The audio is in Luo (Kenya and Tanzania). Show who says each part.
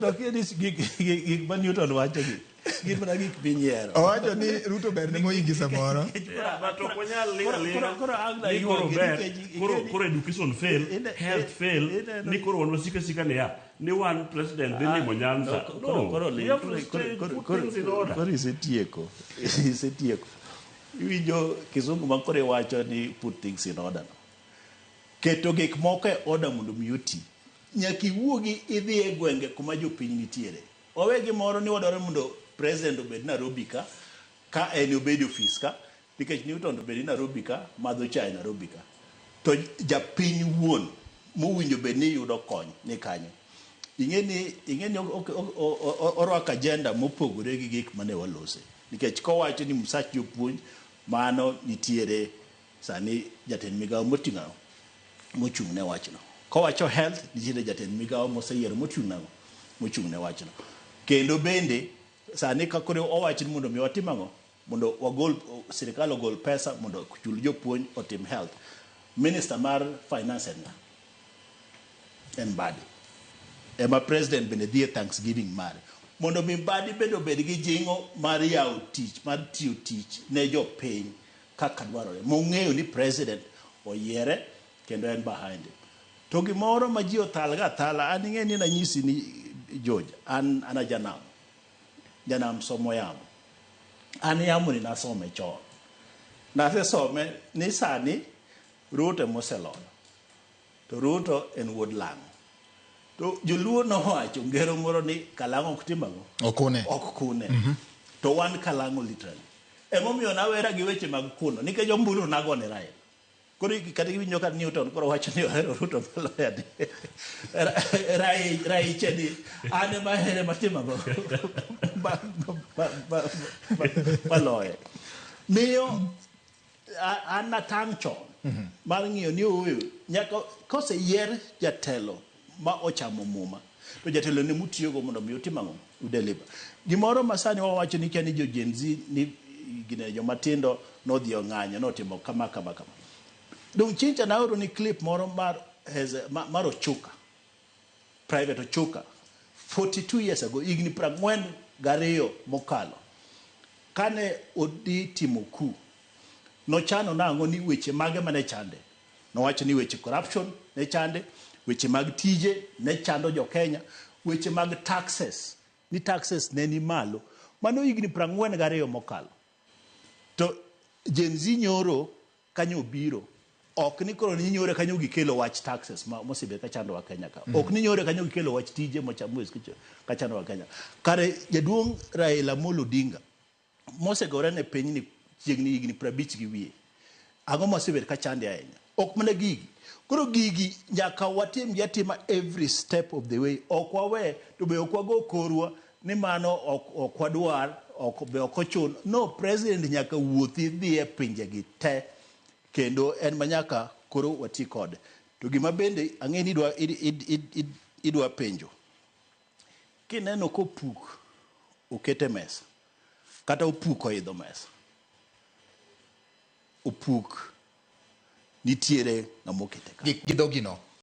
Speaker 1: This gig man you don't watch it. Give me a gig being here.
Speaker 2: Oh, I don't need Ruto Bernemo in Gisamora.
Speaker 3: But Koro education fail, health fail, Nikoro one was sika nea. Ni one president, then Monyanza.
Speaker 1: Koro is a tieko. Is a tieko. You Kizungu Makore watch ni put things in order. Keto gik moke order mundu muti. Nyaki wuogi idhi e gwenge kuma jopiny nitiere. Owegi moro ni wadore mundo president obed Nairobi ka en obed office ka nikech Newton obed Nairobi ka madho chai Nairobi ka. To japiny wuon mowinjo bed ni yudo kony ni kanyo. Ingeni orwako agenda mopogore gi gik mane walose. Nikech kowacho ni msach jopuonj mano nitiere sani jatend migawo moting'o mochung' ne wachno. Kowacho health nitiere jatend migawo moseyiero mochung' ne wachno. Kendo bende sani kakore owacho ni mondo mi watim ang'o mondo wagol sirikal ogol pesa mondo chul jopuonj otim health. Minister mar finance en badi. Ema president bende dhie Thanksgiving mare. Mondo mi badi bedo bed gi jingo mar yawo tich mar tiyo tich ne jopiny kaka dwarore. Mong'eyo ni president oyiere kendo en behind it. To gimoro ma ji othal ga thala an ing'e ni nanyisi ni George ana janam somo yamo. An yamo ni nasome chon. Nasesome ni sani Ruto moselolo. To Ruto en wuod lang'. To joluo nowacho ngero moro ni kalang'o ok timago. Ok kune. To wan kalang'o literally. Emomiyo nawera gi weche mag kuno nikech ombulu nagone Rael. Koro kata giwinjo ka Newton koro wacho ni ohero Ruto maloya ni. Rai chedi ane mahere matimago. Maloya. Miyo an natang' chon mar ng'iyo ni oweyo nyaka koseyier jatelo ma ochamo muma to jatelo ne mutiyogo mondo mi otim ang'o udeliver. Gimoro masani wawacho ni kani jo Gen Z ni gine jomatindo nodhi ong'anyo notimo kama. Dong chincha naoro ni clip moro mar Ochuka, Private Ochuka, 42 years ago, higni 42 mokalo. Kane odi timo ku, nochano nang'o ni weche mage mane chande. Nowacho ni weche corruption ne chande, weche mag tije ne chando jo Kenya, weche mag taxes, ni taxes ne ni malo. Mano higni 42 mokalo. To Gen Z nyoro kanyo biro. Ok ni koro ni nyore kanyo gikelo wach taxes mosibe ka chando wa Kenya ka. Ok ni nyore kanyo gikelo wach tije mochamues ka chando wa Kenya. Kare jaduong' Raila Amolo Odinga mosegore ne piny ni chiegni higni 50 gi wiye. Ang'o mosibe ka chande ahinya. Ok mana gigi. Koro gigi nyaka watim yatima every step of the way. Ok wawe to be ok wago korwa ni mano ok wadwar ok be ok ochun. No, president nyaka wuothi dhi e pinje gi te. Kendo en manyaka koro wati kode. To gima bende ang'e ni idwa penjo. Kineno kopuk okete mesa. Kata opuk oidho mesa. Opuk nitiere ng'amo kete ka.
Speaker 2: Gidogino.